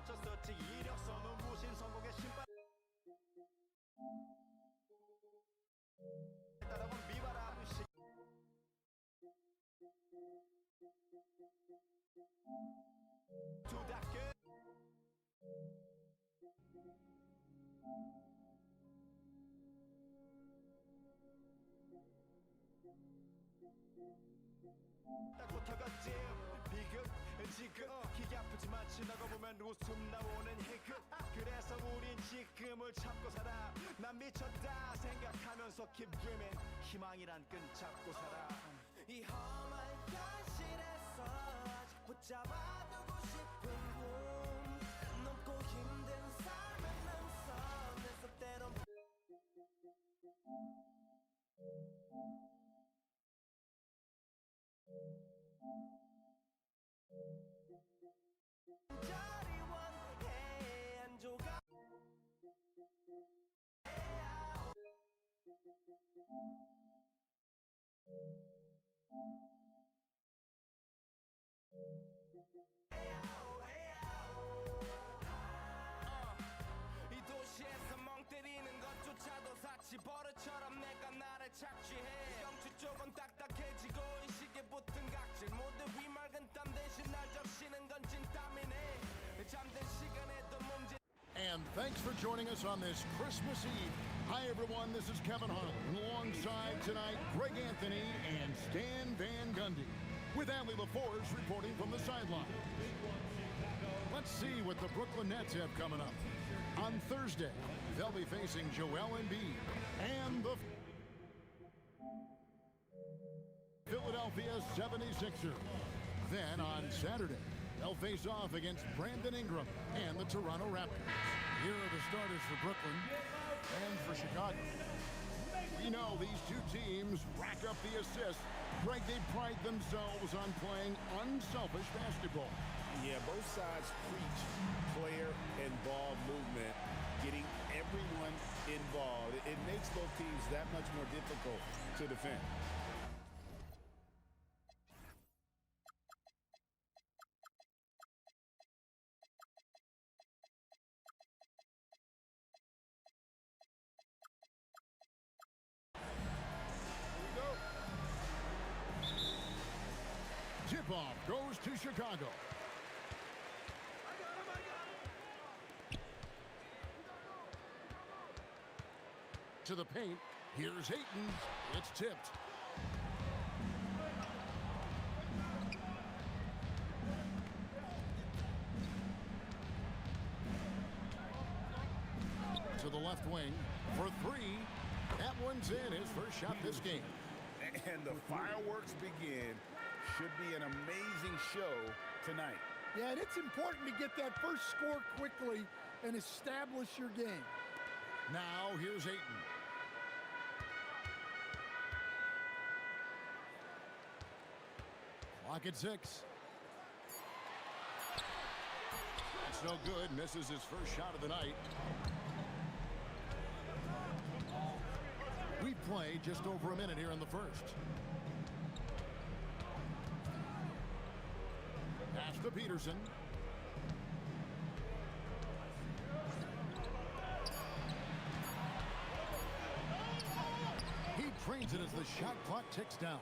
쳤었지 이력서는 무신 성공의 신발 따라온 비바람 시 두닥게 딱 붙어갔지 비극 지금 기가 아프지만 지나가 보면 웃음 나오는 희극 그래서 우린 지금을 참고 살아 난 미쳤다 생각하면서 keep dreaming 희망이란 끈 잡고 살아 이 험한 현실에서 아직 붙잡아두고 싶은 꿈 넘고 힘든 삶을 넘서 내 때론 이 도시에서 멍 때리는 것조차도 사치 버릇처럼 내가 나를 착취해 영주 쪽은 딱딱해지고 이 시계 붙은 각질 모두 위맑은 땀 대신 날 적시는 건 찐땀이네 잠든 시간에도 문제. And thanks for joining us on this Christmas Eve. Hi, everyone. This is Kevin Harlan. Alongside tonight, Greg Anthony and Stan Van Gundy. With Allie LaForge reporting from the sideline. Let's see what the Brooklyn Nets have coming up. On Thursday, they'll be facing Joel Embiid and the Philadelphia 76ers. Then on Saturday, they'll face off against Brandon Ingram and the Toronto Raptors. Here are the starters for Brooklyn and for Chicago. We know these two teams rack up the assists. Greg, they pride themselves on playing unselfish basketball. Yeah, both sides preach player and ball movement, getting everyone involved. It makes both teams that much more difficult to defend. Tip-off goes to Chicago. To the paint. Here's Ayton. It's tipped. To the left wing for three. That one's in. His first shot this game. And the fireworks begin. Should be an amazing show tonight. Yeah, and it's important to get that first score quickly and establish your game. Now here's Ayton. Clock at 6. That's no good. Misses his first shot of the night. We played just over a minute here in the first. Pass to Peterson. He trains it as the shot clock ticks down.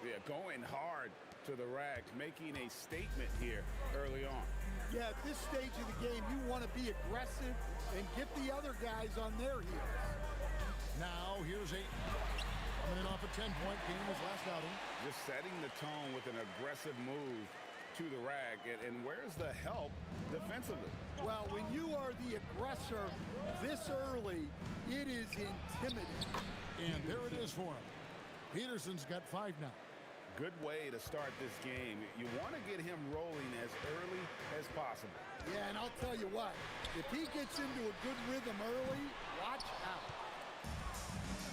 Yeah, going hard to the rack, making a statement here early on. Yeah, at this stage of the game, you want to be aggressive and get the other guys on their heels. Now here's Ayton. Coming in off a 10-point game his last outing. Just setting the tone with an aggressive move to the rack. And where's the help defensively? Well, when you are the aggressor this early, it is intimidating. And there it is for him. Peterson's got 5 now. Good way to start this game. You want to get him rolling as early as possible. Yeah, and I'll tell you what, if he gets into a good rhythm early, watch out.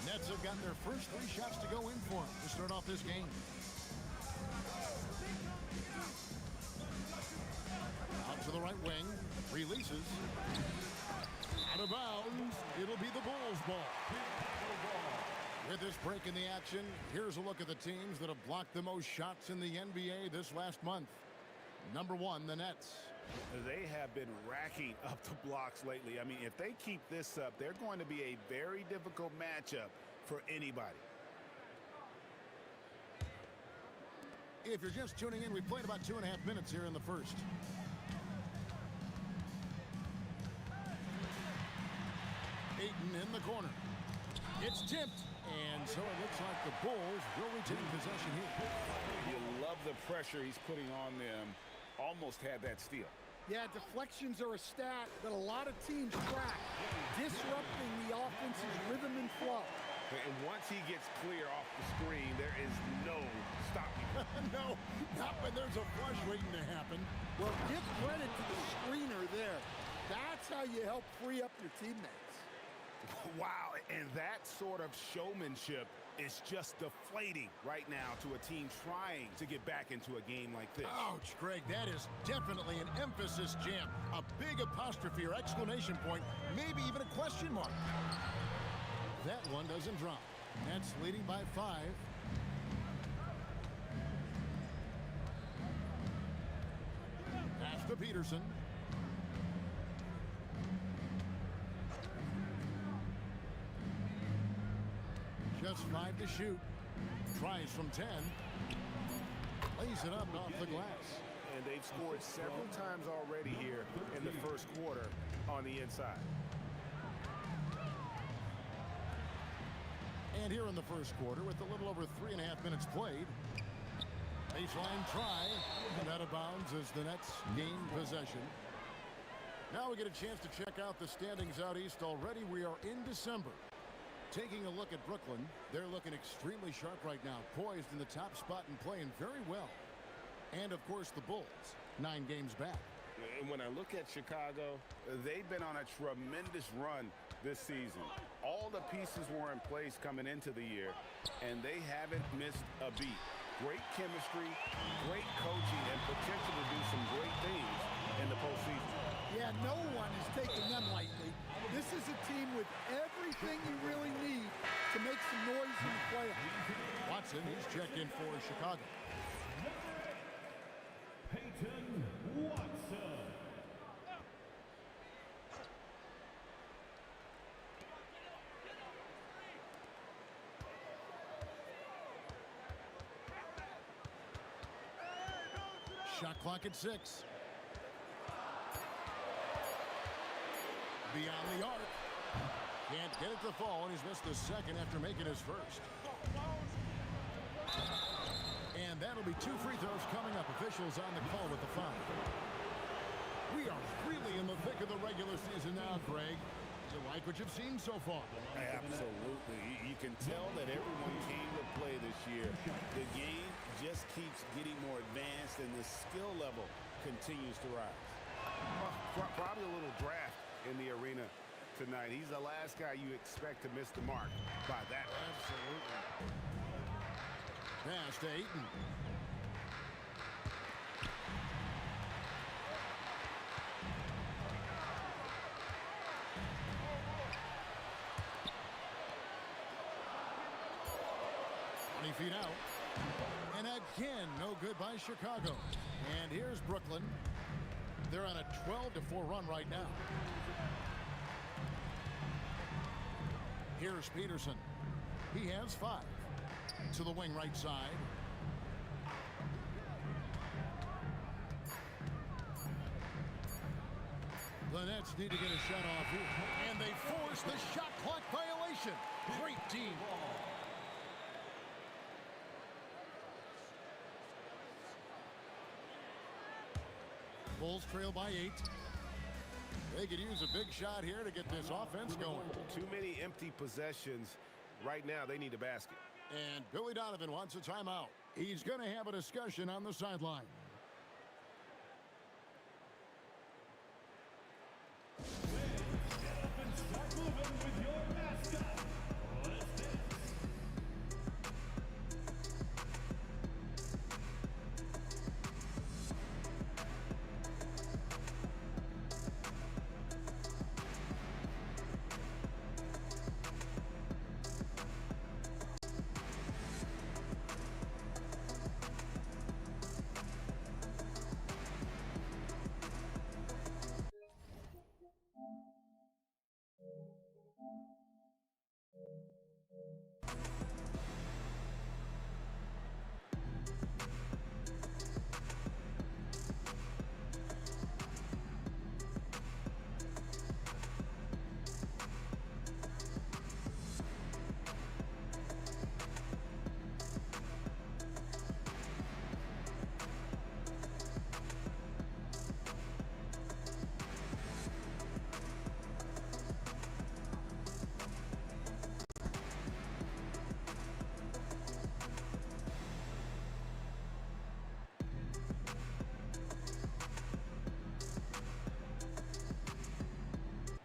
Nets have gotten their first 3 shots to go in for him to start off this game. Out to the right wing. Releases. Out of bounds. It'll be the Bulls' ball. With this break in the action, here's a look at the teams that have blocked the most shots in the NBA this last month. Number 1, the Nets. They have been racking up the blocks lately. I mean, if they keep this up, they're going to be a very difficult matchup for anybody. If you're just tuning in, we played about 2.5 minutes here in the first. Ayton in the corner. It's tipped. And so it looks like the Bulls will retain possession here. You love the pressure he's putting on them. Almost had that steal. Yeah, deflections are a stat that a lot of teams track, disrupting the offense's rhythm and flow. And once he gets clear off the screen, there is no stopping him. No, not when there's a flush waiting to happen. Well, give credit to the screener there. That's how you help free up your teammates. Wow, and that sort of showmanship is just deflating right now to a team trying to get back into a game like this. Ouch, Greg, that is definitely an emphasis jam. A big apostrophe or exclamation point, maybe even a question mark. That one doesn't drop. Nets leading by 5. Pass to Peterson. Just 5 to shoot. Tries from 10. Lays it up off the glass. And they've scored several times already here in the first quarter on the inside. And here in the first quarter, with a little over 3.5 minutes played, baseline try, and out of bounds as the Nets gain possession. Now we get a chance to check out the standings out east already. We are in December. Taking a look at Brooklyn, they're looking extremely sharp right now, poised in the top spot and playing very well. And, of course, the Bulls, 9 games back. And when I look at Chicago, they've been on a tremendous run this season. All the pieces were in place coming into the year, and they haven't missed a beat. Great chemistry, great coaching, and potential to do some great things in the postseason. Yeah, no one is taking them lightly. This is a team with everything you really need to make some noise in the playoffs. Watson, he's checked in for Chicago. Peyton Watson. Shot clock at 6. Beyond the arc. Can't get it to fall, and he's missed the second after making his first. And that'll be 2 free throws coming up. Officials on the call with the foul. We are really in the thick of the regular season now, Greg. You like what you've seen so far? Absolutely. You can tell that everyone came to play this year. The game just keeps getting more advanced, and the skill level continues to rise. Probably a little draft in the arena tonight. He's the last guy you expect to miss the mark by that. Absolutely. Pass to Ayton. Feet out. And again, no good by Chicago. And here's Brooklyn. They're on a 12-4 run right now. Here's Peterson. He has 5. To the wing right side. The Nets need to get a shot off here. And they force the shot clock violation. Great team. Bulls trail by 8. They could use a big shot here to get this offense going. Too many empty possessions. Right now, they need a basket. And Billy Donovan wants a timeout. He's going to have a discussion on the sideline. Get up and start moving with your mascot.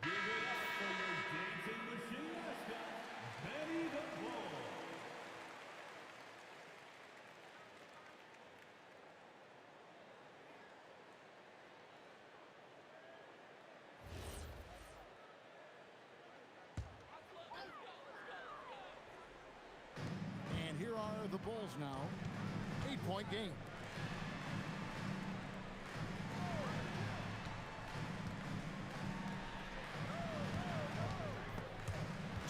Give it up for your dancing machine mascot, Benny the Bull. And here are the Bulls now. 8-point game.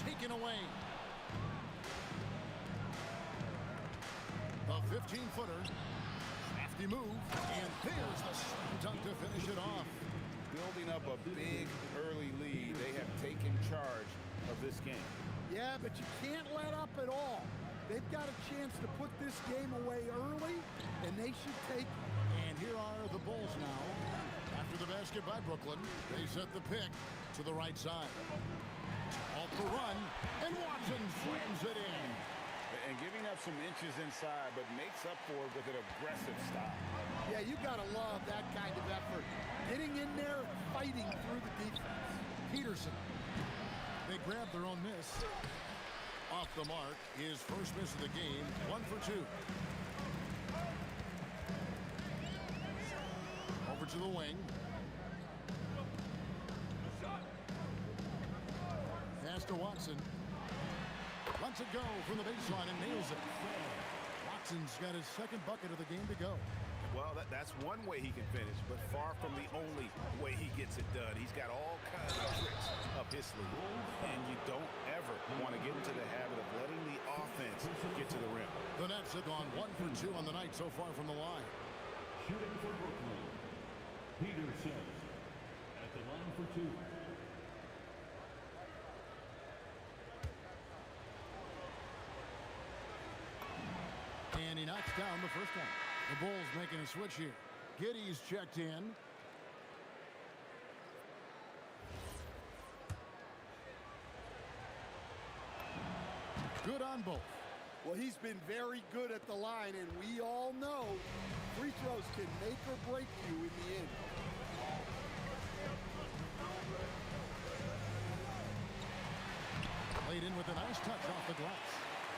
Taken away. The 15-footer. Crafty move. And there's the slam dunk to finish it off. Building up a big early lead, they have taken charge of this game. Yeah, but you can't let up at all. They've got a chance to put this game away early, and they should take it. And here are the Bulls now. After the basket by Brooklyn, they set the pick to the right side. Off the run, and Watson slams it in. And giving up some inches inside, but makes up for it with an aggressive stop. Yeah, you got to love that kind of effort. Getting in there and fighting through the defense. Peterson. They grab their own miss. Off the mark, his first miss of the game, 1 for 2. Over to the wing. Pass to Watson. Lets it go from the baseline and nails it. Watson's got his second bucket of the game to go. Well, that's one way he can finish, but far from the only way he gets it done. He's got all kinds of tricks up his sleeve, and you don't ever want to get into the habit of letting the offense get to the rim. The Nets have gone 1 for 2 on the night so far from the line. Shooting for Brooklyn, Peterson at the line for 2. And he knocks down the first one. The Bulls making a switch here. Giddey's checked in. Good on both. Well, he's been very good at the line, and we all know free throws can make or break you in the end. Played in with a nice touch off the glass.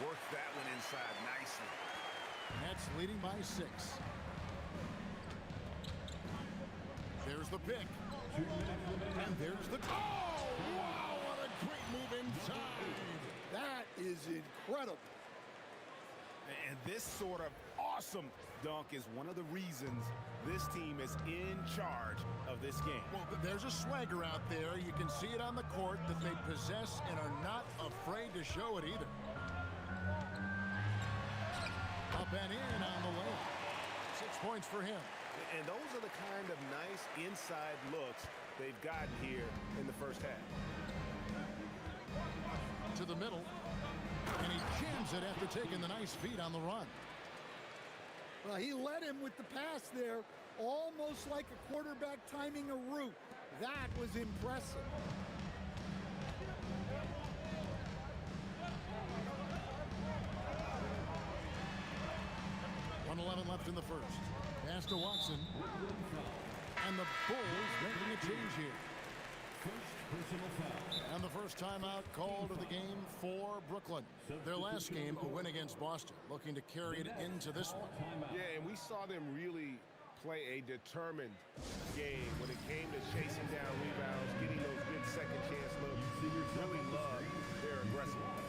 Worked that one inside nicely. Nets leading by 6. There's the pick. And there's the... Oh, wow, what a great move inside. That is incredible. And this sort of awesome dunk is one of the reasons this team is in charge of this game. Well, there's a swagger out there. You can see it on the court that they possess and are not afraid to show it either. Up and in on the layup. 6 points for him. And those are the kind of nice inside looks they've gotten here in the first half. To the middle. And he jams it after taking the nice feed on the run. Well, he led him with the pass there, almost like a quarterback timing a route. That was impressive. 1:11 left in the first. Pass to Watson. And the Bulls making a change here. And the first timeout called of the game for Brooklyn. Their last game, a win against Boston, looking to carry it into this one. Yeah, and we saw them really play a determined game when it came to chasing down rebounds, getting those good second chance looks. Really love their aggressiveness.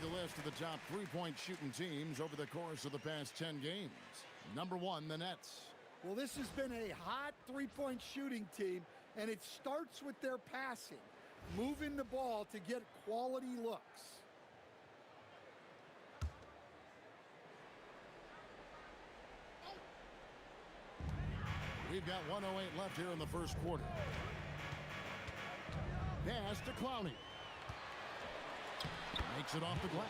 the list of the top three-point shooting teams over the course of the past 10 games. Number 1, the Nets. Well, this has been a hot three-point shooting team, and it starts with their passing, moving the ball to get quality looks. We've got 1:08 left here in the first quarter. Pass to Clowney. Makes it off the glass.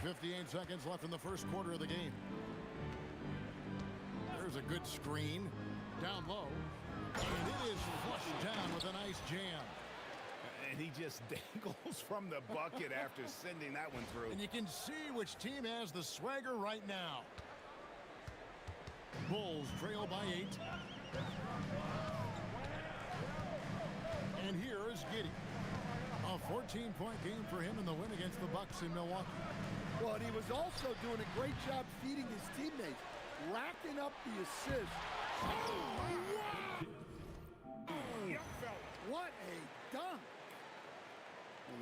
58 seconds left in the first quarter of the game. There's a good screen. Down low. And it is flushed down with a nice jam. And he just dangles from the bucket after sending that one through. And you can see which team has the swagger right now. Bulls trail by 8. And here is Giddey. A 14-point game for him in the win against the Bucks in Milwaukee. Well, and he was also doing a great job feeding his teammates, racking up the assists. Oh, wow! What a dunk!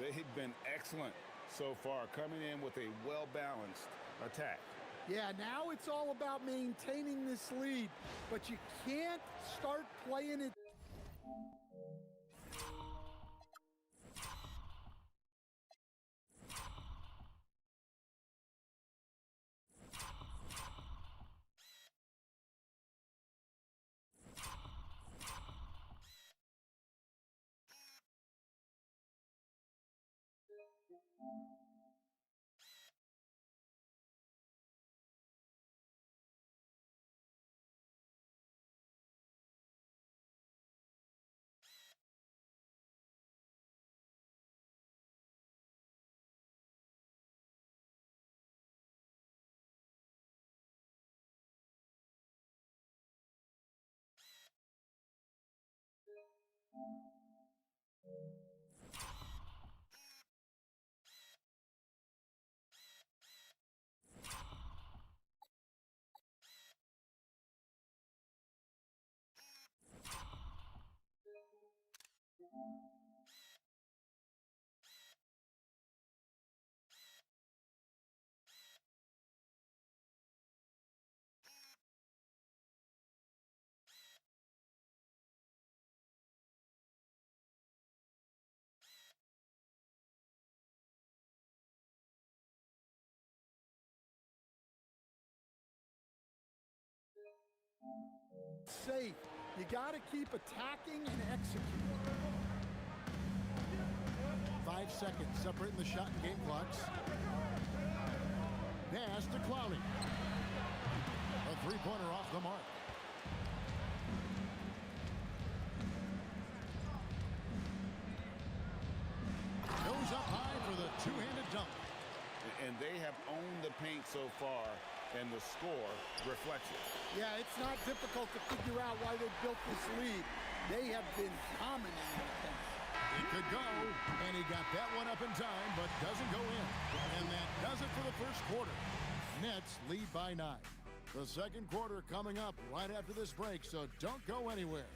They've been excellent so far, coming in with a well-balanced attack. Yeah, now it's all about maintaining this lead, but you can't start playing it. Safe. You got to keep attacking and executing. 5 seconds separating the shot and game clocks. Pass to Clowney. A three-pointer off the mark. Goes up high for the two-handed dunk. And they have owned the paint so far, and the score reflects it. Yeah, it's not difficult to figure out why they built this lead. They have been dominating the paint. It could go, and he got that one up in time, but doesn't go in. And that does it for the first quarter. Nets lead by 9. The second quarter coming up right after this break, so don't go anywhere.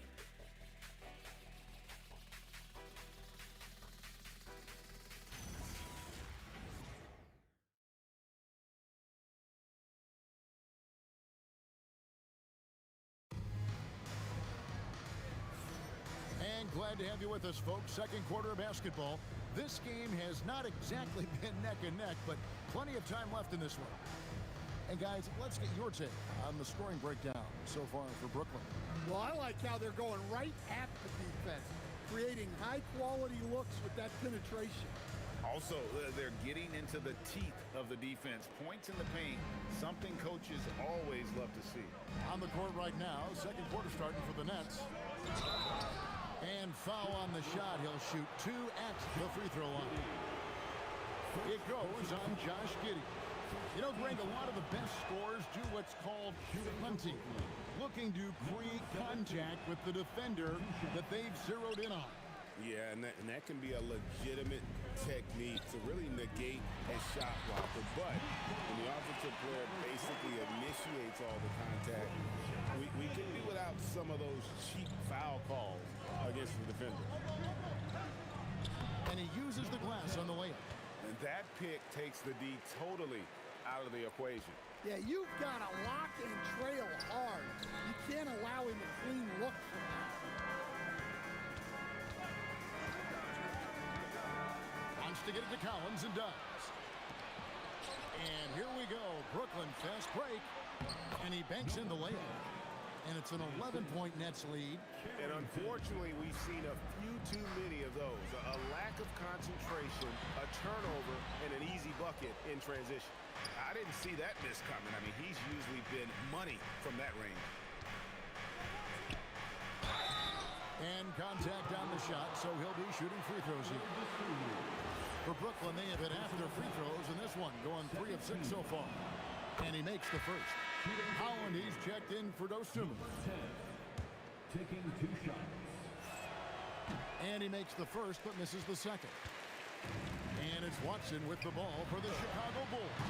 Glad to have you with us, folks. Second quarter of basketball. This game has not exactly been neck and neck, but plenty of time left in this one. And guys, let's get your take on the scoring breakdown so far for Brooklyn. Well, I like how they're going right at the defense, creating high-quality looks with that penetration. Also, they're getting into the teeth of the defense. Points in the paint, something coaches always love to see. On the court right now, second quarter starting for the Nets. And foul on the shot. He'll shoot 2 at the free throw line. It goes on Josh Giddey. You know, Greg, a lot of the best scorers do what's called punting, looking to create contact with the defender that they've zeroed in on. Yeah, and that can be a legitimate technique to really negate a shot blocker. But when the offensive player basically initiates all the contact, we can be without some of those cheap foul calls against the defender. And he uses the glass on the layup. And that pick takes the D totally out of the equation. Yeah, you've got to lock and trail hard. You can't allow him a clean look from that. Wants to get it to Collins and does. And here we go. Brooklyn fast break. And he banks in the layup. And it's an 11-point Nets lead. And unfortunately, we've seen a few too many of those. A lack of concentration, a turnover, and an easy bucket in transition. I didn't see that miss coming. I mean, he's usually been money from that range. And contact on the shot, so he'll be shooting free throws here. For Brooklyn, they have hit after free throws in this one, going 3 of 6 so far. And he makes the first. Holland, he's checked in for those two. 10, taking 2 shots. And he makes the first, but misses the second. And it's Watson with the ball for the Chicago Bulls.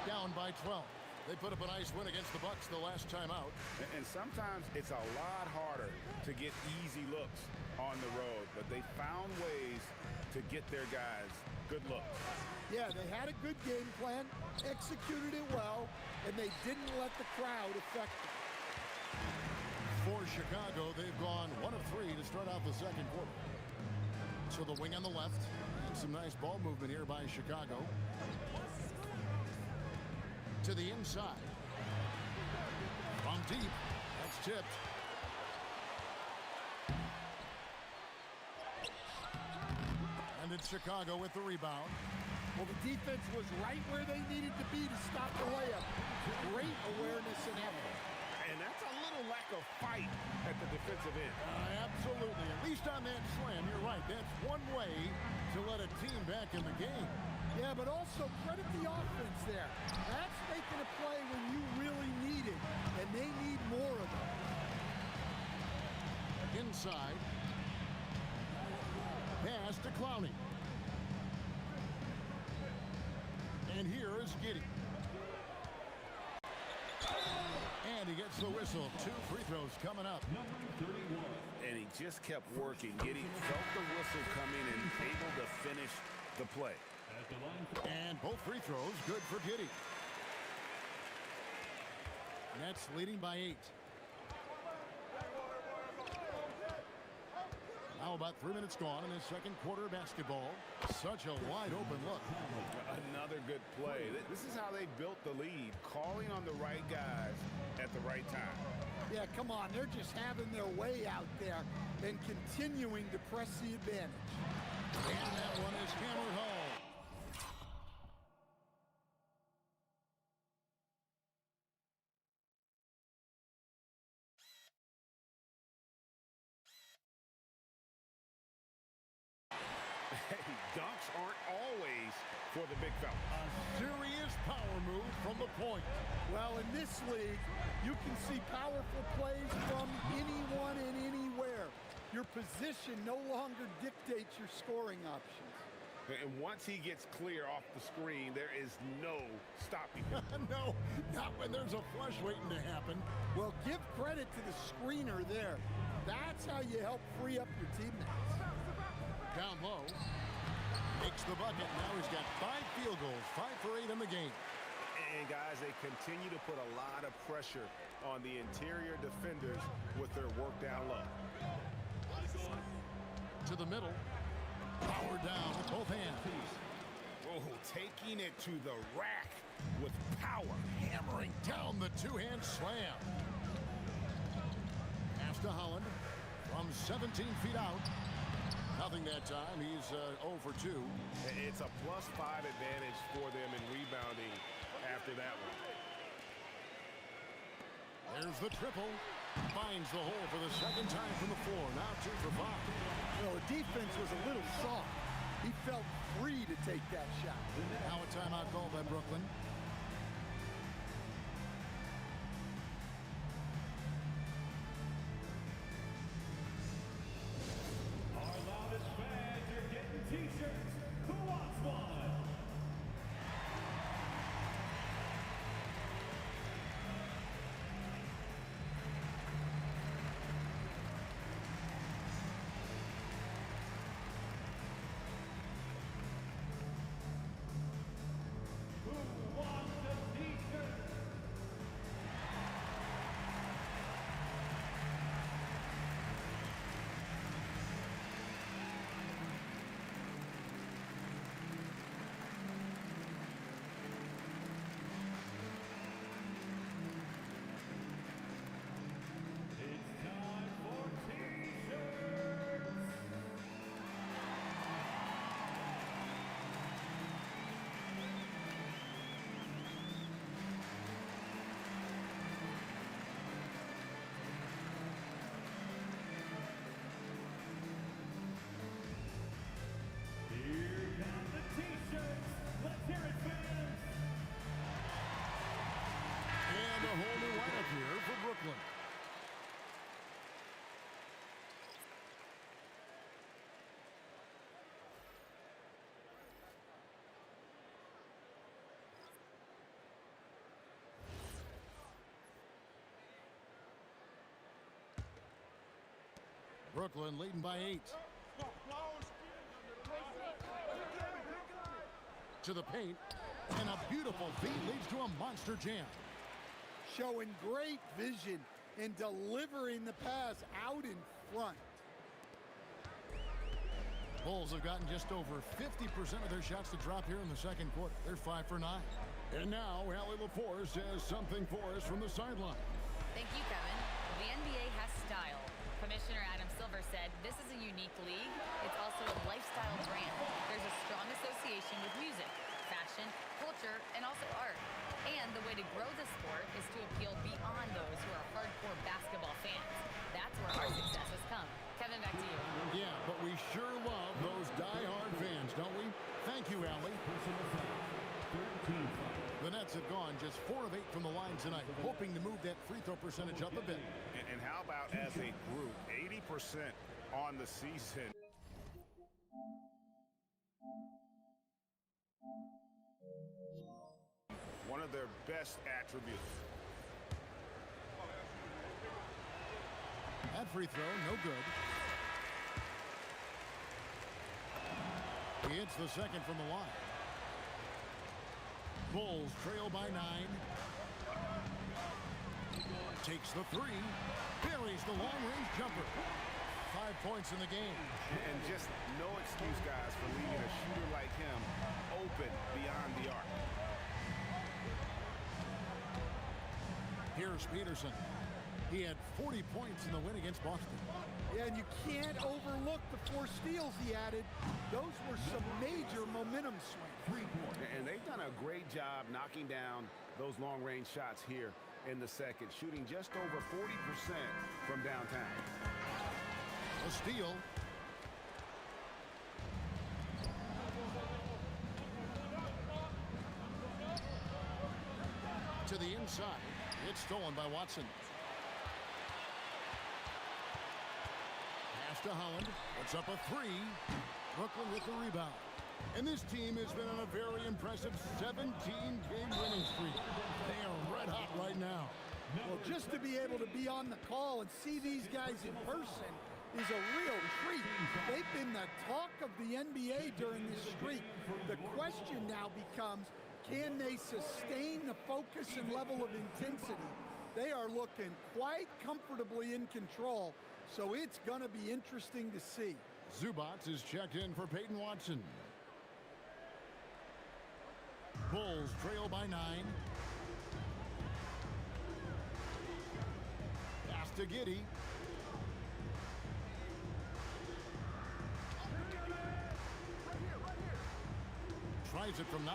Down by 12. They put up a nice win against the Bucks the last time out. And sometimes it's a lot harder to get easy looks on the road, but they found ways to get their guys good looks. Yeah, they had a good game plan, executed it well, and they didn't let the crowd affect them. For Chicago, they've gone 1 of 3 to start out the second quarter. So the wing on the left, and some nice ball movement here by Chicago. To the inside. From deep, that's tipped. And it's Chicago with the rebound. Well, the defense was right where they needed to be to stop the layup. Great awareness and effort. And that's a little lack of fight at the defensive end. Absolutely. At least on that slam, you're right. That's one way to let a team back in the game. Yeah, but also credit the offense there. That's making a play when you really need it, and they need more of it. Inside. Pass to Clowney. And here is Giddey. And he gets the whistle. 2 free throws coming up. Number 31. And he just kept working. Giddey felt the whistle coming and able to finish the play. At the line. And both free throws good for Giddey. Nets leading by 8. Now about 3 minutes gone in this second quarter of basketball. Such a wide open look. Another good play. This is how they built the lead, calling on the right guys at the right time. Yeah, come on. They're just having their way out there and continuing to press the advantage. And that one is hammered home. Dunks aren't always for the big fella. A serious power move from the point. Well, in this league, you can see powerful plays from anyone and anywhere. Your position no longer dictates your scoring options. And once he gets clear off the screen, there is no stopping him. No, not when there's a flush waiting to happen. Well, give credit to the screener there. That's how you help free up your teammates. Down low. Makes the bucket. Now he's got 5 field goals, 5 for 8 in the game. And guys, they continue to put a lot of pressure on the interior defenders with their work down low. To the middle. Power down with both hands. Oh, taking it to the rack with power. Hammering down the 2-hand slam. Pass to Holland from 17 feet out. Nothing that time. He's 0 for 2. It's a +5 advantage for them in rebounding after that one. There's the triple. Finds the hole for the second time from the floor. Now 2 for 5. Well, the defense was a little soft. He felt free to take that shot. Now a timeout call by Brooklyn. Our loudest fans are getting t-shirts. Who wants one? Brooklyn leading by 8. To the paint, and a beautiful feed leads to a monster jam. Showing great vision and delivering the pass out in front. Bulls have gotten just over 50% of their shots to drop here in the second quarter. They're 5 for 9. And now, Allie LaForce has something for us from the sideline. Thank you, Kevin. The NBA has style. Commissioner Adam Silver said this is a unique league. It's also a lifestyle brand. There's a strong association with music, fashion, culture, and also art. And the way to grow the sport is to appeal beyond those who are hardcore basketball fans. That's where our success has come. Kevin, back to you. Yeah, but we sure love those die-hard fans, don't we? Thank you, Allie. The Nets have gone just 4 of 8 from the line tonight, hoping to move that free throw percentage up a bit. And how about as a group, 80% on the season. One of their best attributes. That free throw, no good. He hits the second from the line. Bulls trail by 9. Takes the 3. Buries the long-range jumper. 5 points in the game. And just no excuse, guys, for leaving a shooter like him open beyond the arc. Here's Peterson. He had 40 points in the win against Boston. Yeah, and you can't overlook the 4 steals he added. Those were some major momentum swings. And they've done a great job knocking down those long-range shots here in the second, shooting just over 40% from downtown. A steal. To the inside. It's stolen by Watson. Pass to Holland. Puts up a 3. Brooklyn with the rebound. And this team has been on a very impressive 17-game winning streak. They are red hot right now. Well, just to be able to be on the call and see these guys in person is a real treat. They've been the talk of the NBA during this streak. The question now becomes, can they sustain the focus and level of intensity? They are looking quite comfortably in control, so it's going to be interesting to see. Zubac is checked in for Peyton Watson. Bulls trail by 9. Pass to Giddey. Tries it from 9.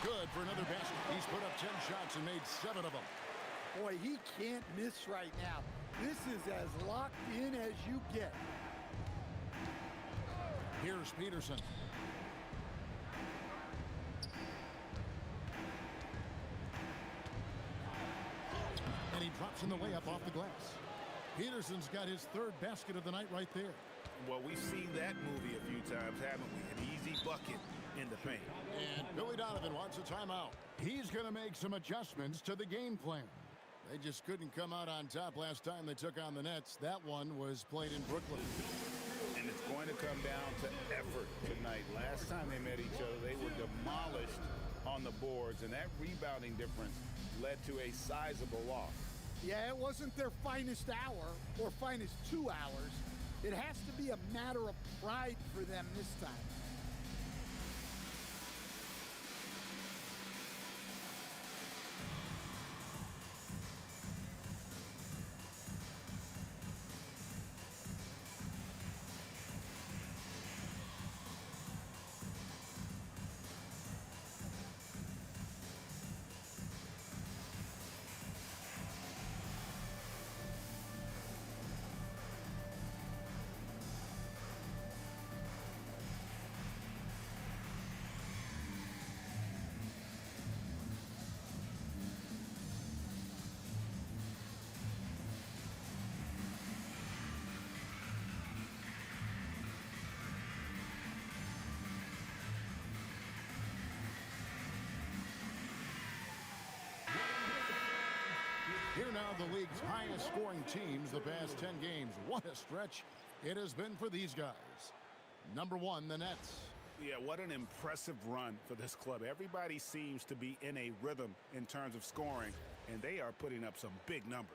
Good for another basket. He's put up 10 shots and made 7 of them. Boy, he can't miss right now. This is as locked in as you get. Here's Peterson. And he drops in the layup off the glass. Peterson's got his 3rd basket of the night right there. Well, we've seen that movie a few times, haven't we? An easy bucket in the paint. And Billy Donovan wants a timeout. He's going to make some adjustments to the game plan. They just couldn't come out on top last time they took on the Nets. That one was played in Brooklyn. And it's going to come down to effort tonight. Last time they met each other, they were demolished on the boards, and that rebounding difference led to a sizable loss. Yeah, it wasn't their finest hour or finest 2 hours. It has to be a matter of pride for them this time. Here now, the league's highest scoring teams the past 10 games. What a stretch it has been for these guys. Number 1, the Nets. Yeah, what an impressive run for this club. Everybody seems to be in a rhythm in terms of scoring, and they are putting up some big numbers.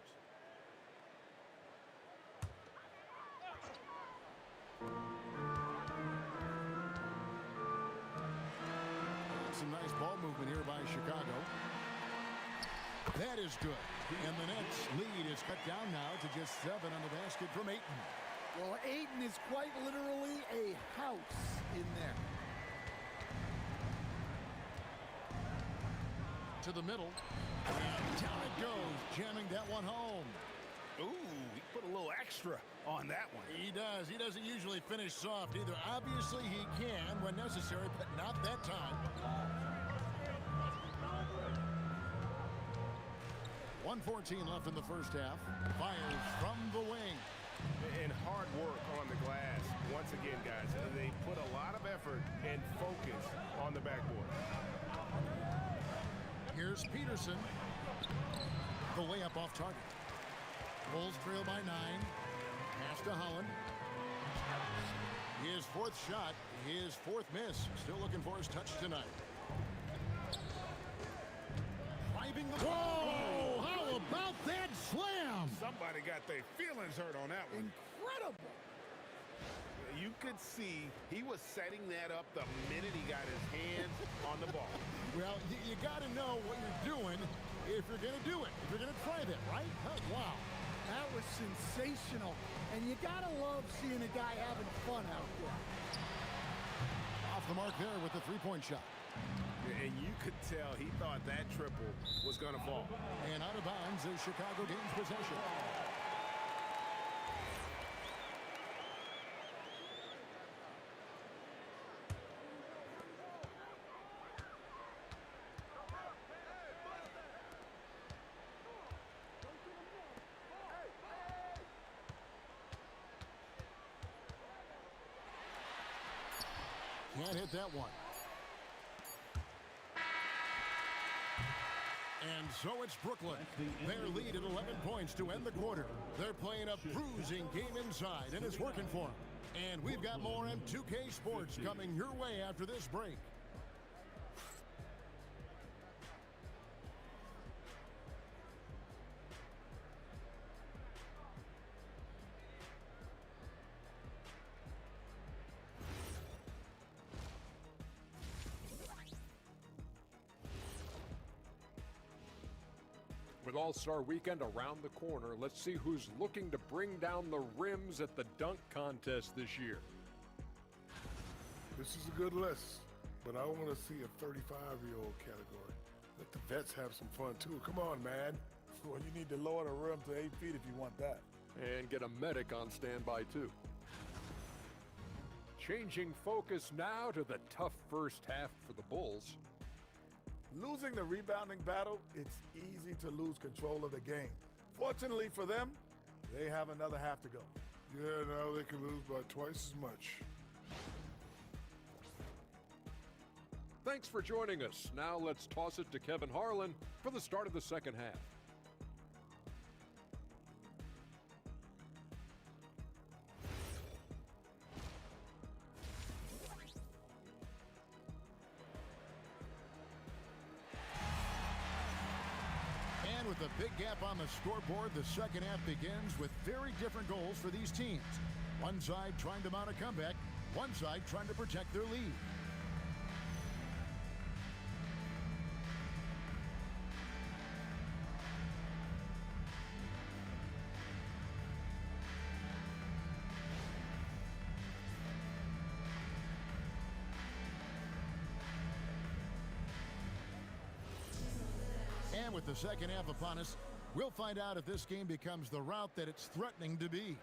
Some nice ball movement here by Chicago. That is good. And the Nets lead is cut down now to just 7 on the basket from Ayton. Well, Ayton is quite literally a house in there. To the middle. And down it goes, jamming that one home. Ooh, he put a little extra on that one. He does. He doesn't usually finish soft either. Obviously, he can when necessary, but not that time. 1:14 left in the first half. Fires from the wing. And hard work on the glass. Once again, guys, they put a lot of effort and focus on the backboard. Here's Peterson. The layup off target. Bulls trail by 9. Pass to Holland. His 4th shot, his 4th miss. Still looking for his touch tonight. Driving the ball. How about that slam? Somebody got their feelings hurt on that one. Incredible. You could see he was setting that up the minute he got his hands on the ball. Well, you got to know what you're doing if you're going to do it. If you're going to try that, right? Oh, wow. That was sensational. And you got to love seeing a guy having fun out there. Off the mark there with the three-point shot. And you could tell he thought that triple was going to fall. And out of bounds as Chicago gains possession. Can't hit that one. And so it's Brooklyn. Their lead at 11 points to end the quarter. They're playing a bruising game inside, and it's working for them. And we've got more M2K Sports coming your way after this break. With All-Star Weekend around the corner, let's see who's looking to bring down the rims at the dunk contest this year. This is a good list, but I want to see a 35-year-old category. Let the vets have some fun, too. Come on, man. Well, you need to lower the rim to 8 feet if you want that. And get a medic on standby, too. Changing focus now to the tough first half for the Bulls. Losing the rebounding battle, it's easy to lose control of the game. Fortunately for them, they have another half to go. Yeah, now they can lose by twice as much. Thanks for joining us. Now let's toss it to Kevin Harlan for the start of the second half. And with a big gap on the scoreboard, the second half begins with very different goals for these teams. One side trying to mount a comeback, one side trying to protect their lead. And with the second half upon us, we'll find out if this game becomes the route that it's threatening to be.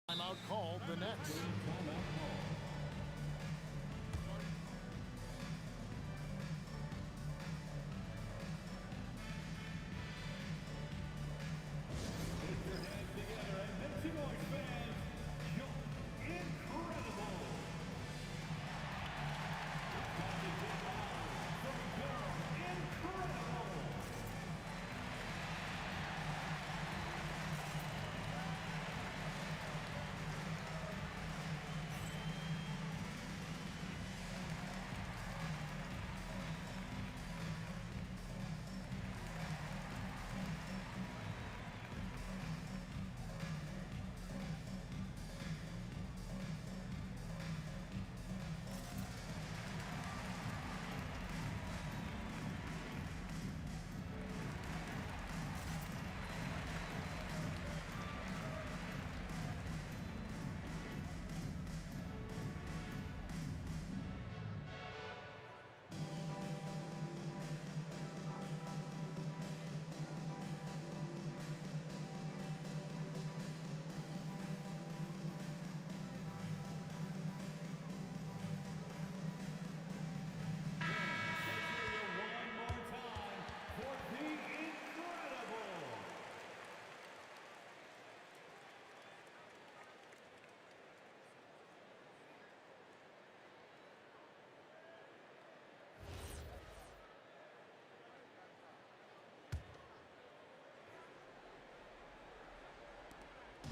Timeout called the Nets.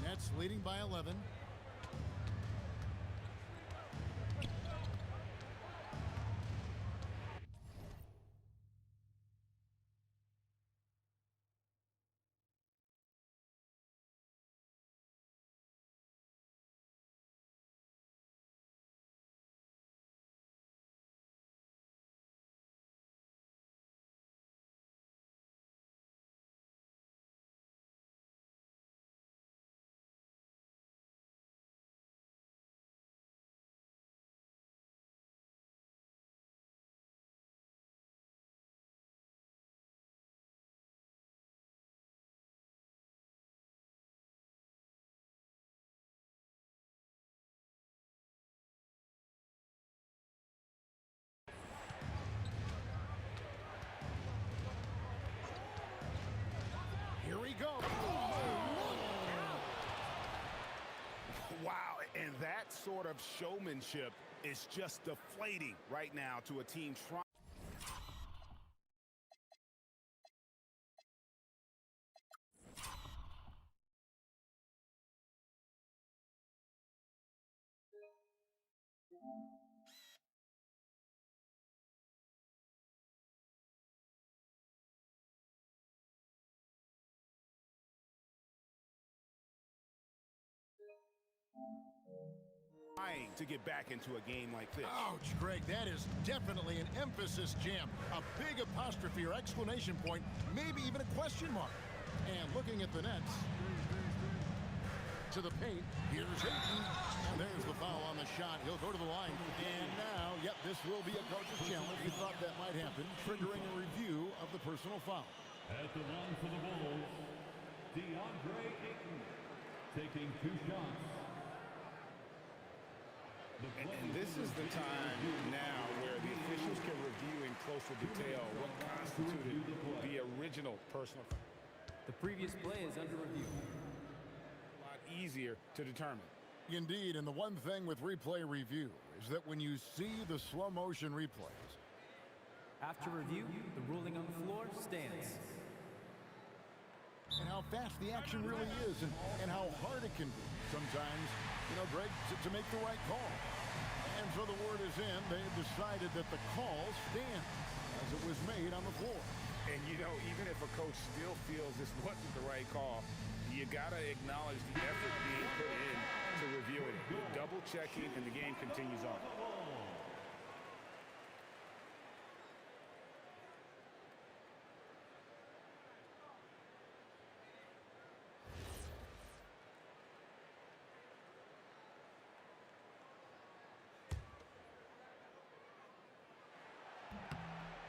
Nets leading by 11. Here we go. Wow, and that sort of showmanship is just deflating right now to a team trying. To get back into a game like this. Ouch, Greg, that is definitely an emphasis jam. A big apostrophe or exclamation point, maybe even a question mark. And looking at the Nets, to the paint, here's Ayton. And there's the foul on the shot. He'll go to the line. And now, yep, this will be a coach's challenge. We thought that might happen, triggering a review of the personal foul. At the line for the Bulls, DeAndre Ayton taking 2 shots. And this is the time now where the officials can review in closer detail what constituted the original personal foul. The previous play is under review. A lot easier to determine. Indeed, and the one thing with replay review is that when you see the slow motion replays, After review, the ruling on the floor stands. and how fast the action really is and how hard it can be sometimes, you know, Greg, to make the right call. And so the word is in. They have decided that the call stands as it was made on the floor. And, you know, even if a coach still feels this wasn't the right call, you got to acknowledge the effort being put in to review it. Double checking, and the game continues on.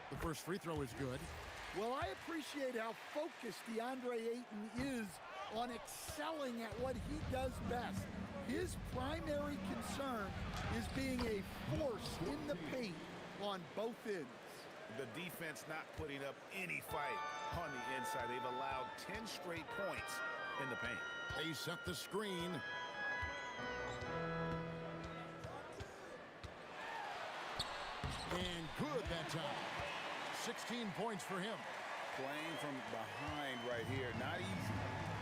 The first free throw is good. Well, I appreciate how focused DeAndre Ayton is on excelling at what he does best. His primary concern is being a force in the paint on both ends. The defense not putting up any fight on the inside. They've allowed 10 straight points in the paint. They set the screen. And good that time. 16 points for him. Playing from behind right here. Not easy,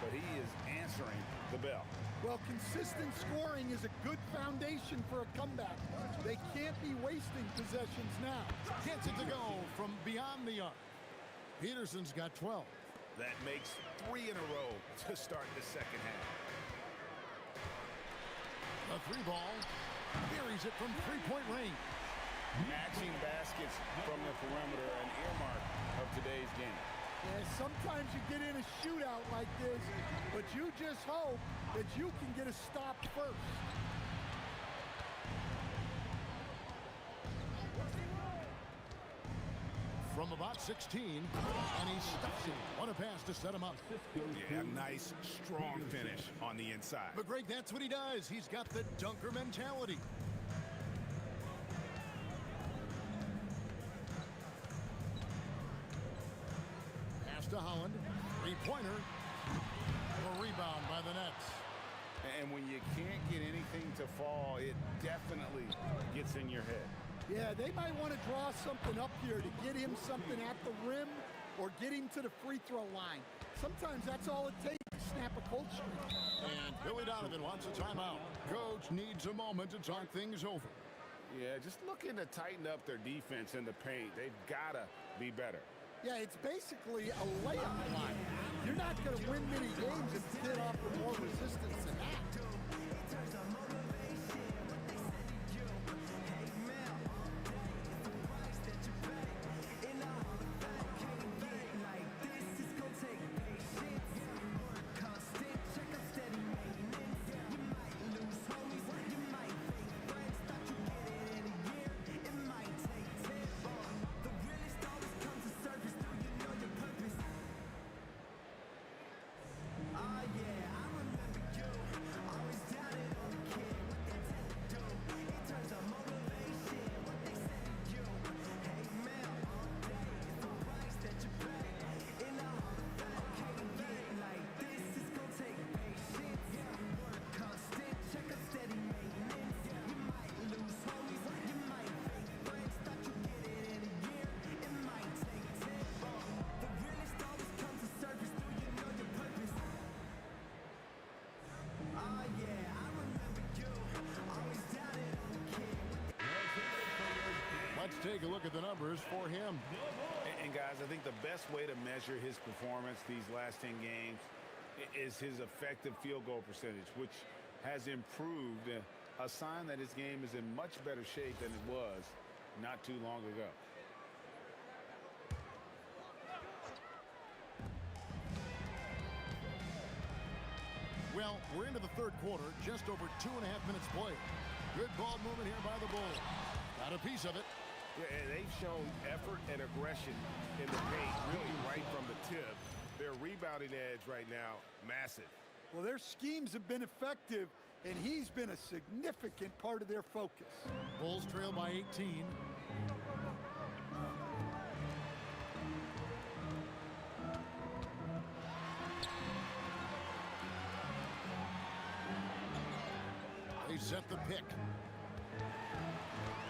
but he is answering the bell. Well, consistent scoring is a good foundation for a comeback. They can't be wasting possessions now. Gets it to go from beyond the arc. Peterson's got 12. That makes 3 in a row to start the second half. The three ball. Buries it from three-point range. Matching baskets from the perimeter, an earmark of today's game. Yeah, sometimes you get in a shootout like this, but you just hope that you can get a stop first. From about 16, and he stuffs it. What a pass to set him up. Yeah, a nice, strong finish on the inside. But Greg, that's what he does. He's got the dunker mentality. Pass to Holland. Three-pointer. A rebound by the Nets. And when you can't get anything to fall, it definitely gets in your head. Yeah, they might want to draw something up here to get him something at the rim or get him to the free throw line. Sometimes that's all it takes to snap a cold streak. And Billy Donovan wants a timeout. Coach needs a moment to talk things over. Yeah, just looking to tighten up their defense in the paint. They've got to be better. Yeah, it's basically a layup line. You're not going to win many games if you get off with more resistance than that. Let's take a look at the numbers for him. And guys, I think the best way to measure his performance these last 10 games is his effective field goal percentage, which has improved, a sign that his game is in much better shape than it was not too long ago. Well, we're into the third quarter, just over 2.5 minutes played. Good ball movement here by the Bulls. Got a piece of it. Yeah, and they've shown effort and aggression in the paint, really right from the tip. Their rebounding edge right now, massive. Well, their schemes have been effective, and he's been a significant part of their focus. Bulls trail by 18. They set the pick.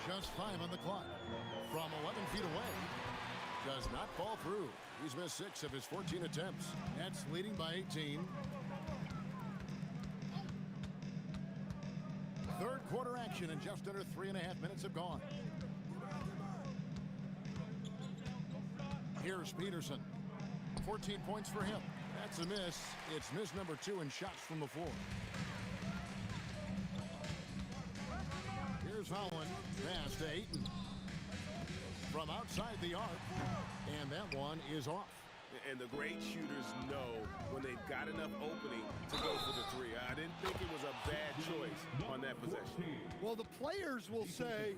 Just 5 on the clock. From 11 feet away. Does not fall through. He's missed 6 of his 14 attempts. Nets leading by 18. Third quarter action, and just under 3.5 minutes have gone. Here's Peterson. 14 points for him. That's a miss. It's miss number 2 in shots from the floor. Here's Holland. Pass to Ayton. From outside the arc. And that one is off. And the great shooters know when they've got enough opening to go for the three. I didn't think it was a bad choice on that possession. Well, the players will say,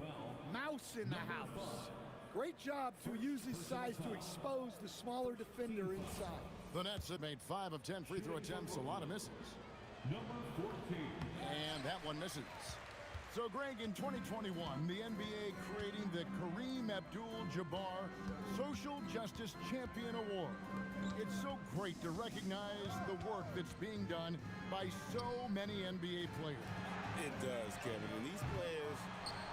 mouse in the house. Great job to use his size to expose the smaller defender inside. The Nets have made 5 of 10 free throw attempts, a lot of misses. Number 14. And that one misses. So, Greg, in 2021, the NBA creating the Kareem Abdul-Jabbar Social Justice Champion Award. It's so great to recognize the work that's being done by so many NBA players. It does, Kevin. And these players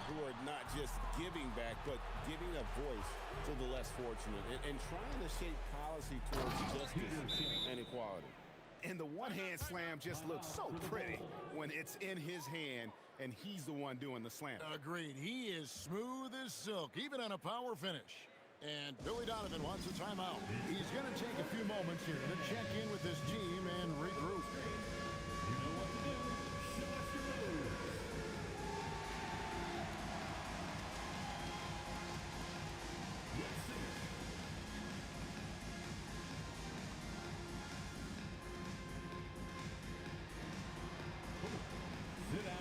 who are not just giving back, but giving a voice to the less fortunate and trying to shape policy towards justice and equality. And the one-hand slam just looks so pretty when it's in his hand and he's the one doing the slam. Agreed. He is smooth as silk, even on a power finish. And Billy Donovan wants a timeout. He's going to take a few moments here to check in with his team and regroup. You know what to do. Select your moves. Let's see it. Sit down.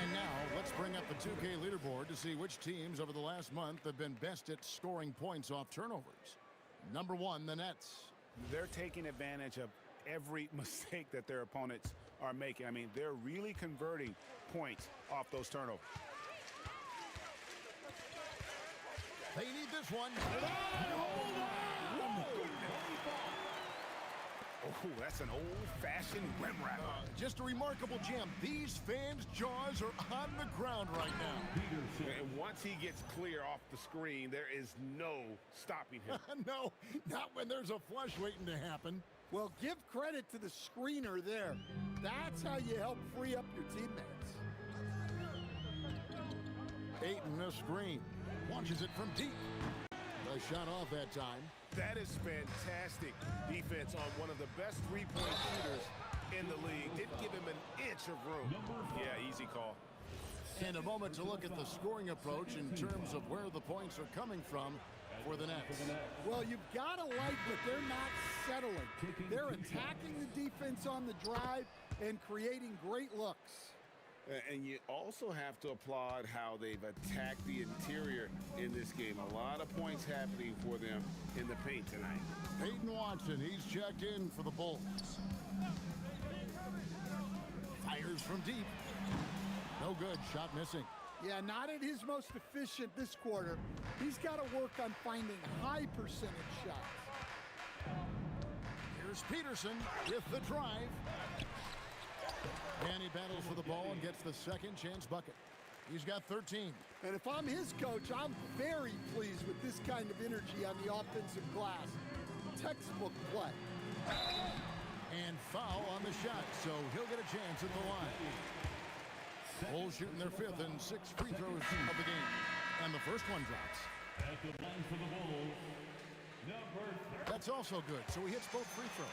And now, let's bring up the 2K leaderboard to see which teams over the last month have been best at scoring points off turnovers. Number 1, the Nets. They're taking advantage of every mistake that their opponents are making. I mean, they're really converting points off those turnovers. They need this one. Oh, that's an old-fashioned rim wrap. Just a remarkable jam. These fans' jaws are on the ground right now. Peterson. And once he gets clear off the screen, there is no stopping him. No, not when there's a flush waiting to happen. Well, give credit to the screener there. That's how you help free up your teammates. Ayton, a screen. Launches it from deep. A shot off that time. That is fantastic defense on one of the best three-point shooters in the league. Didn't give him an inch of room. Yeah, easy call. And a moment to look at the scoring approach in terms of where the points are coming from for the Nets. Well, you've got to like that they're not settling. They're attacking the defense on the drive and creating great looks. And you also have to applaud how they've attacked the interior in this game. A lot of points happening for them in the paint tonight. Peyton Watson, he's checked in for the Bulls. Fires from deep. No good, shot missing. Yeah, not at his most efficient this quarter. He's got to work on finding high percentage shots. Here's Peterson with the drive. And he battles for the ball and gets the second chance bucket. He's got 13. And if I'm his coach, I'm very pleased with this kind of energy on the offensive glass. Textbook play. And foul on the shot, so he'll get a chance at the line. Bulls shooting their 5th and 6th free throws of the game. And the first one drops. At the line for the Bulls, number 30. That's also good, so he hits both free throws.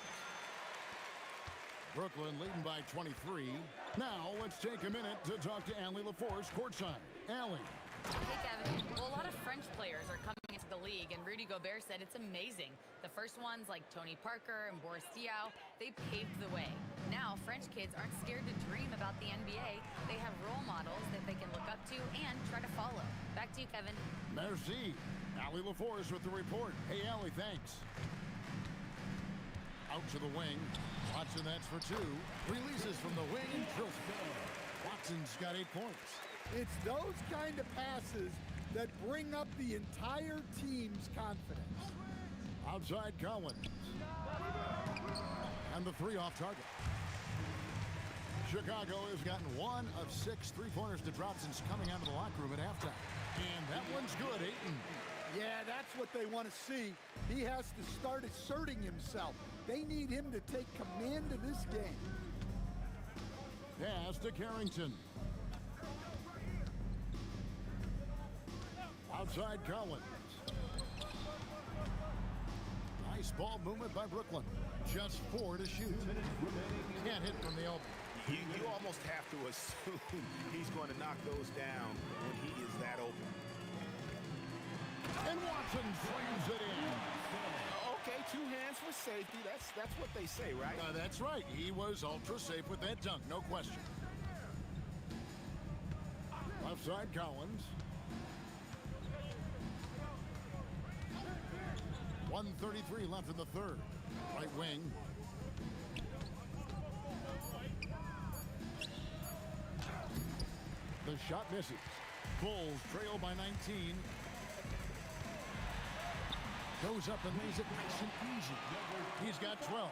Brooklyn leading by 23. Now let's take a minute to talk to Allie LaForce courtside. Allie. Hey, Kevin. Well, a lot of French players are coming into the league, and Rudy Gobert said it's amazing. The first ones, like Tony Parker and Boris Diaw, they paved the way. Now, French kids aren't scared to dream about the NBA. They have role models that they can look up to and try to follow. Back to you, Kevin. Merci. Allie LaForce with the report. Hey, Allie, thanks. Out to the wing. Watson, that's for 2. Releases from the wing and drills it. Watson's got 8 points. It's those kind of passes that bring up the entire team's confidence. Outside Collins. And the 3 off target. Chicago has gotten 1 of 6 three-pointers to drop since coming out of the locker room at halftime. And that one's good, Ayton. Yeah, that's what they want to see. He has to start asserting himself. They need him to take command of this game. Pass to Carrington. Outside Collins. Nice ball movement by Brooklyn. Just 4 to shoot. Can't hit from the elbow. You almost have to assume he's going to knock those down when he is that open. And Watson slams it in. Okay, 2 hands for safety. That's what they say, right? That's right. He was ultra safe with that dunk, no question. Left side Collins. 1:33 left in the third. Right wing. The shot misses. Bulls trail by 19. Goes up and lays it nice and easy. He's got 12.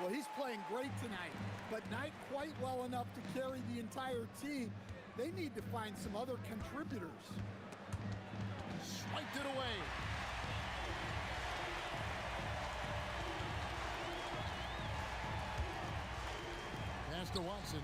Well, he's playing great tonight, but not quite well enough to carry the entire team. They need to find some other contributors. Swiped it away. Pass to Watson.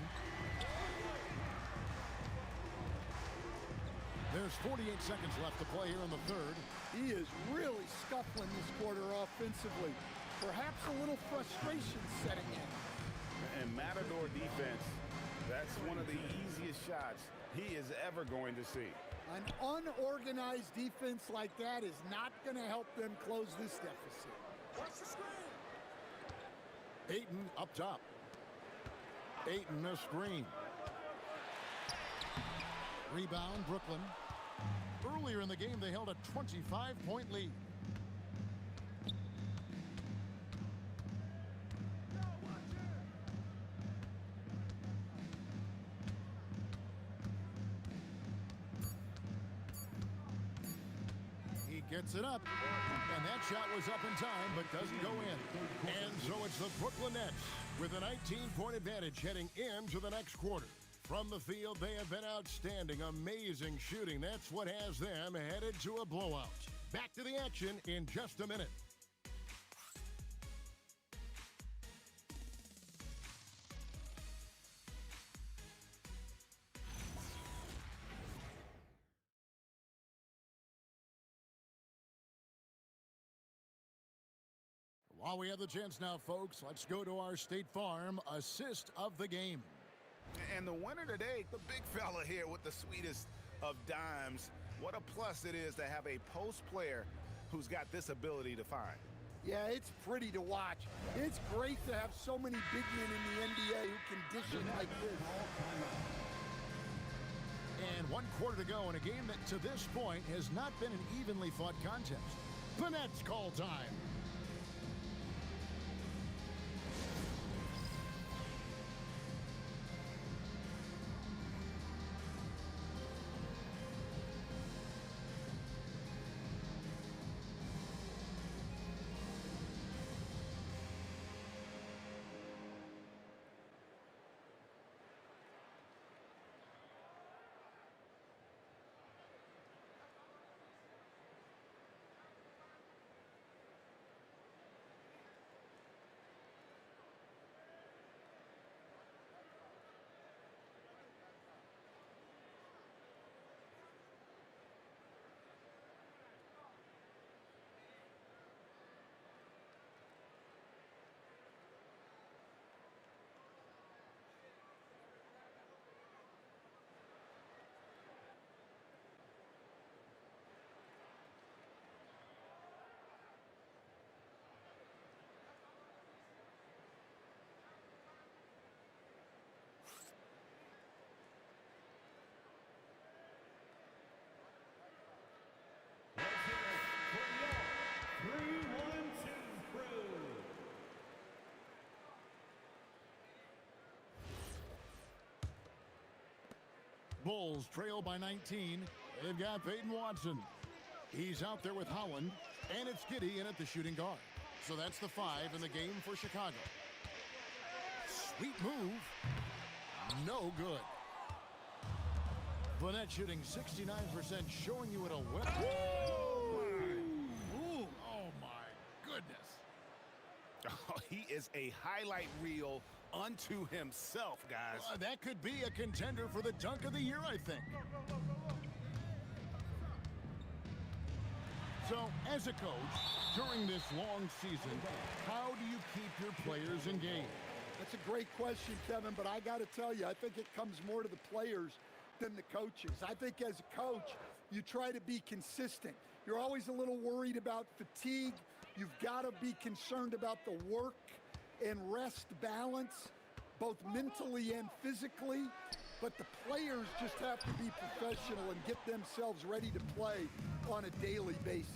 There's 48 seconds left to play here in the third. He is really scuffling this quarter offensively. Perhaps a little frustration setting in. And Matador defense, that's one of the easiest shots he is ever going to see. An unorganized defense like that is not going to help them close this deficit. Watch the screen. Ayton up top. Ayton a screen. Rebound Brooklyn. Earlier in the game, they held a 25-point lead. He gets it up, and that shot was up in time, but doesn't go in. And so it's the Brooklyn Nets with a 19-point advantage heading into the next quarter. From the field, they have been outstanding, amazing shooting. That's what has them headed to a blowout. Back to the action in just a minute. While we have the chance now, folks, let's go to our State Farm assist of the game. And the winner today, the big fella here with the sweetest of dimes. What a plus it is to have a post player who's got this ability to find. Yeah, it's pretty to watch. It's great to have so many big men in the NBA who can dish it like this. And 1 quarter to go in a game that to this point has not been an evenly fought contest. The Nets call time. Bulls trail by 19. They've got Peyton Watson. He's out there with Howland, and it's Giddey in at the shooting guard. So that's the 5 in the game for Chicago. Sweet move. No good. The Nets shooting 69%, showing you it'll win. Oh, my goodness. Oh, he is a highlight reel unto himself, guys. That could be a contender for the dunk of the year, I think. So, as a coach, during this long season, how do you keep your players engaged? That's a great question, Kevin, but I got to tell you, I think it comes more to the players than the coaches. I think as a coach, you try to be consistent. You're always a little worried about fatigue. You've got to be concerned about the work and rest balance, both mentally and physically. But the players just have to be professional and get themselves ready to play on a daily basis.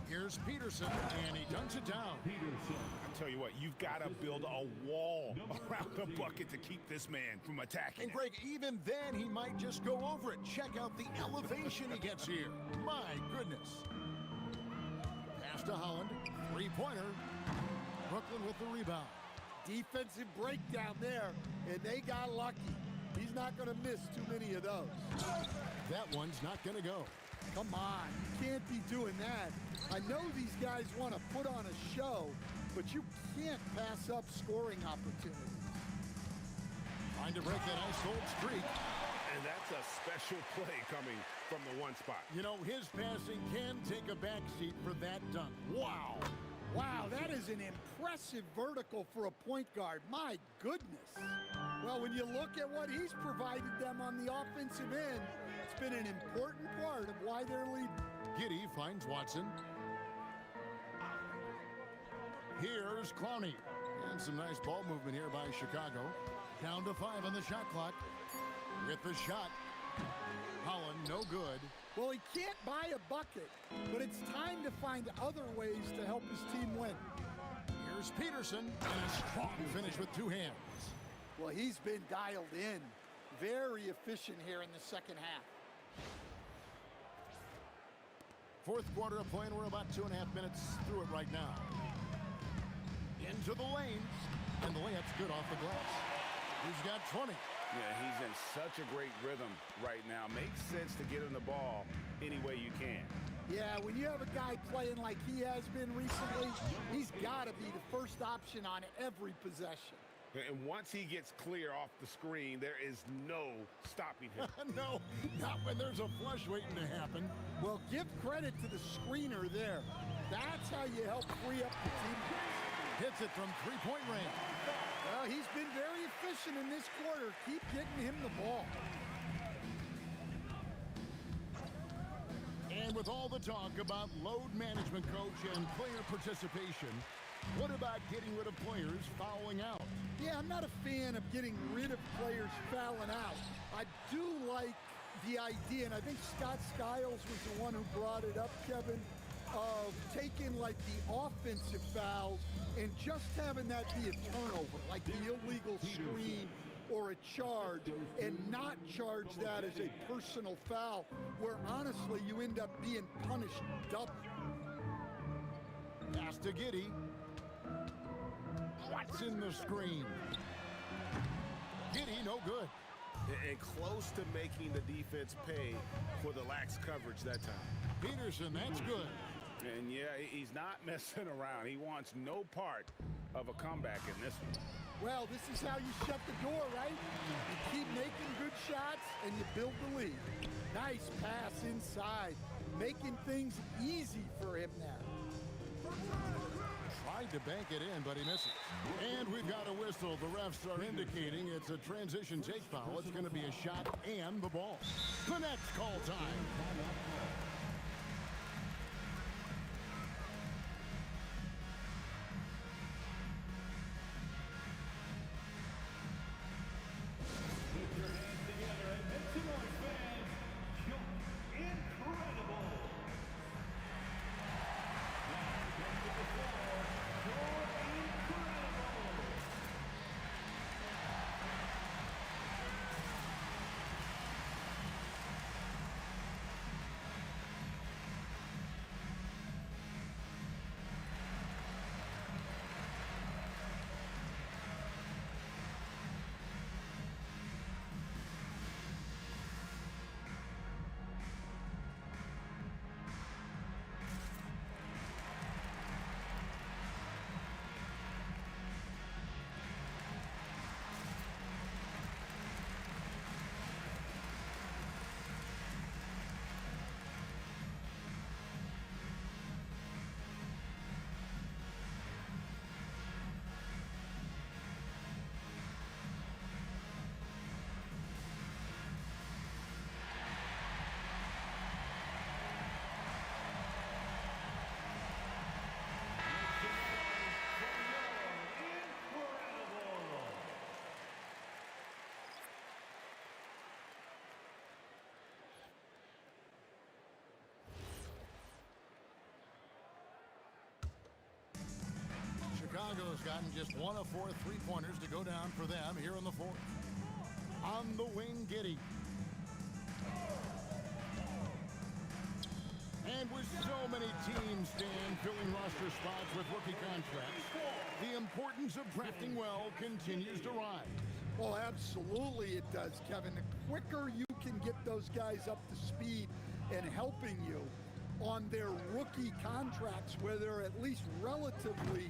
Here's Peterson, and he dunks it down. I tell you what, you've got to build a wall around the bucket to keep this man from attacking. And Greg, even then, he might just go over it. Check out the elevation he gets here. My goodness. Pass to Holland, three-pointer. Brooklyn with the rebound. Defensive breakdown there, and they got lucky. He's not going to miss too many of those. That one's not going to go. Come on, you can't be doing that. I know these guys want to put on a show, but you can't pass up scoring opportunities. Trying to break that ice-cold streak. And that's a special play coming from the one spot. You know, his passing can take a backseat for that dunk. Wow. Wow, that is an impressive vertical for a point guard. My goodness. Well, when you look at what he's provided them on the offensive end, it's been an important part of why they're leading. Giddey finds Watson. Here's Clowney. And some nice ball movement here by Chicago. Down to 5 on the shot clock. With the shot. Holland, no good. Well, he can't buy a bucket, but it's time to find other ways to help his team win. Here's Peterson, and a strong finish with two hands. Well, he's been dialed in. Very efficient here in the second half. Fourth quarter of play, and we're about 2.5 minutes through it right now. Into the lanes, and the layup's good off the glass. He's got 20. Yeah, he's in such a great rhythm right now. Makes sense to get him the ball any way you can. Yeah, when you have a guy playing like he has been recently, he's got to be the first option on every possession. And once he gets clear off the screen, there is no stopping him. No, not when there's a flush waiting to happen. Well, give credit to the screener there. That's how you help free up the team. Hits it from three-point range. Well, he's been very efficient in this quarter. Keep getting him the ball. And with all the talk about load management, coach, and player participation, what about getting rid of players fouling out? Yeah, I'm not a fan of getting rid of players fouling out. I do like the idea, and I think Scott Skiles was the one who brought it up, Kevin, of taking like the offensive fouls and just having that be a turnover, like the illegal screen or a charge, and not charge that as a personal foul, where honestly you end up being punished double. Pass to Giddey. What's in the screen? Giddey, no good. And close to making the defense pay for the lax coverage that time. Peterson, that's good. And yeah, he's not messing around. He wants no part of a comeback in this one. Well, this is how you shut the door, right? You keep making good shots and you build the lead. Nice pass inside, making things easy for him there. Tried to bank it in, but he misses. And we've got a whistle. The refs are indicating it's a transition take foul. It's going to be a shot and the ball. The next call time. gotten just 1 of 4 3-pointers to go down for them here in the fourth. On the wing, Giddey. And with so many teams, Dan, filling roster spots with rookie contracts, the importance of drafting well continues to rise. Well, absolutely it does, Kevin. The quicker you can get those guys up to speed and helping you on their rookie contracts where they're at least relatively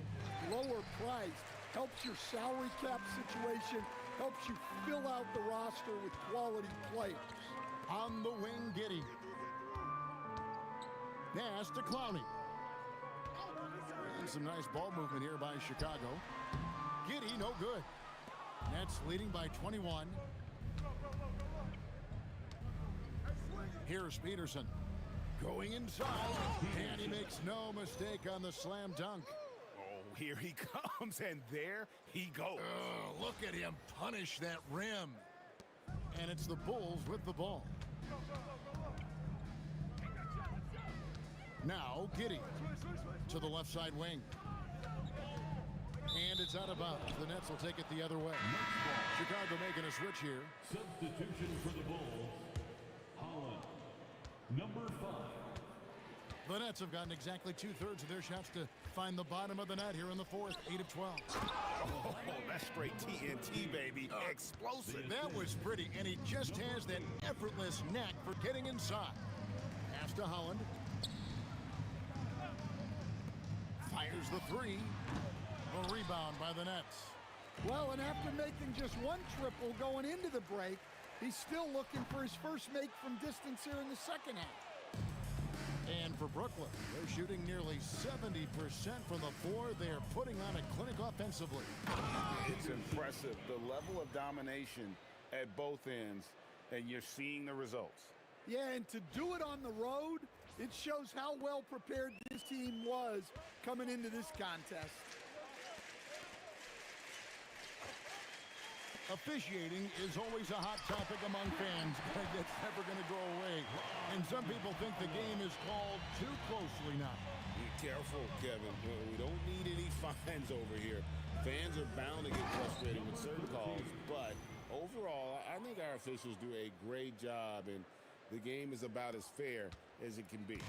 lower priced, helps your salary cap situation, helps you fill out the roster with quality players. On the wing, Giddey. Pass to Clowney. And some nice ball movement here by Chicago. Giddey, no good. Nets leading by 21. Here's Peterson. Going inside. And he makes no mistake on the slam dunk. Oh, here he comes, and there he goes. Oh, look at him punish that rim. And it's the Bulls with the ball. Now, Giddey to the left side wing. And it's out of bounds. The Nets will take it the other way. Chicago making a switch here. Substitution for the Bulls. Holland, number 5. The Nets have gotten exactly 2/3 of their shots to find the bottom of the net here in the fourth. 8 of 12. Oh, that's straight TNT, baby. Explosive. That was pretty, and he just has that effortless knack for getting inside. Pass to Holland. Fires the three. A rebound by the Nets. Well, and after making just one triple going into the break, he's still looking for his first make from distance here in the second half. And for Brooklyn, they're shooting nearly 70% from the floor. They're putting on a clinic offensively. It's impressive, the level of domination at both ends, and you're seeing the results. Yeah, and to do it on the road, it shows how well prepared this team was coming into this contest. Officiating is always a hot topic among fans, but that's never going to go away. And some people think the game is called too closely now. Be careful, Kevin. We don't need any fines over here. Fans are bound to get frustrated with certain calls, but overall, I think our officials do a great job, and the game is about as fair as it can be.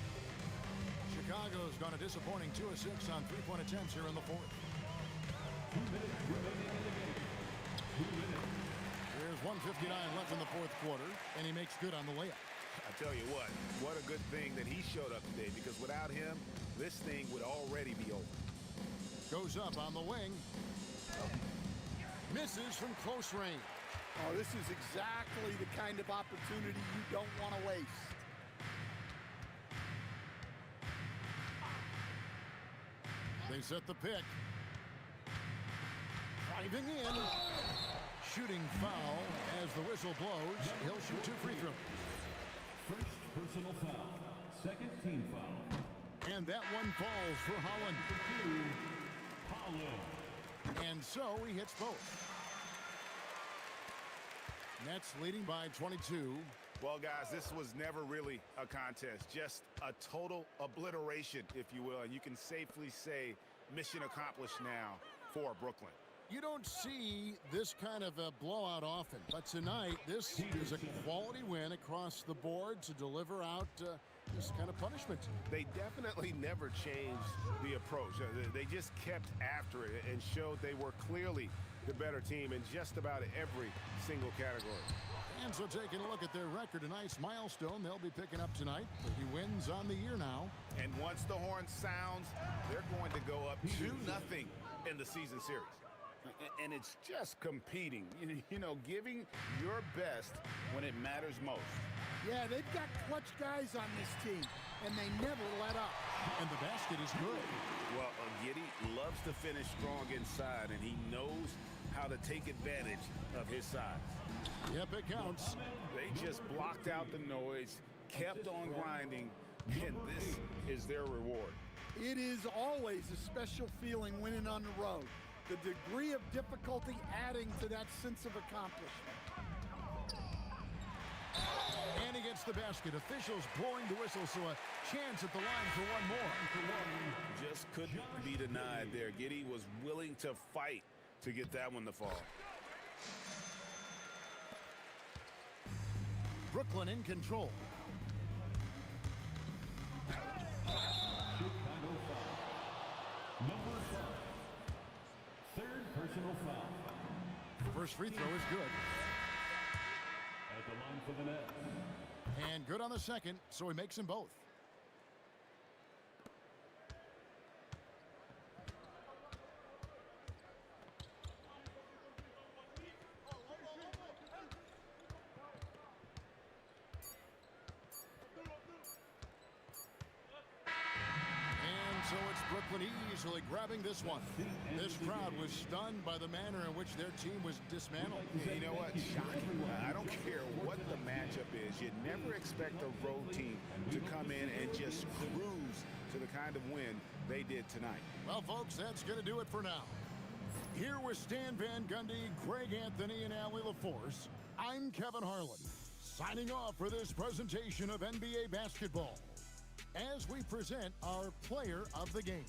Chicago's gone a disappointing 2 of 6 on 3-point attempts here in the fourth. 2 minutes remaining in the game. 2 minutes. There's 1:59 left in the fourth quarter, and he makes good on the layup. I tell you what a good thing that he showed up today, because without him, this thing would already be over. Goes up on the wing. Misses from close range. Oh, this is exactly the kind of opportunity you don't want to waste. They set the pick. Driving in. Shooting foul as the whistle blows. He'll shoot 2 free throws. First personal foul. Second team foul. And that one falls for Holland. Holland. And so he hits both. Nets leading by 22. Well, guys, this was never really a contest, just a total obliteration, if you will. And you can safely say mission accomplished now for Brooklyn. You don't see this kind of a blowout often, but tonight this is a quality win across the board to deliver out this kind of punishment. They definitely never changed the approach. They just kept after it and showed they were clearly the better team in just about every single category. And so taking a look at their record, a nice milestone they'll be picking up tonight. 30 wins on the year now. And once the horn sounds, they're going to go up 2-0 in the season series. And it's just competing, you know, giving your best when it matters most. Yeah, they've got clutch guys on this team, and they never let up. And the basket is good. Well, Giddey loves to finish strong inside, and he knows how to take advantage of his size. Yep, it counts. They just blocked out the noise, kept on grinding, and this is their reward. It is always a special feeling winning on the road. The degree of difficulty adding to that sense of accomplishment. And he gets the basket. Officials blowing the whistle, so a chance at the line for one more. Just couldn't be denied there. Giddey was willing to fight to get that one to fall. Brooklyn in control. Chicago foul. Number 5. Third personal foul. First free throw is good. At the line for the Nets. And good on the second, so he makes them both. So it's Brooklyn easily grabbing this one. This crowd was stunned by the manner in which their team was dismantled. You know what? Shocking. I don't care what the matchup is. You never expect a road team to come in and just cruise to the kind of win they did tonight. Well, folks, that's going to do it for now. Here with Stan Van Gundy, Greg Anthony, and Allie LaForce, I'm Kevin Harlan, signing off for this presentation of NBA basketball, as we present our player of the game.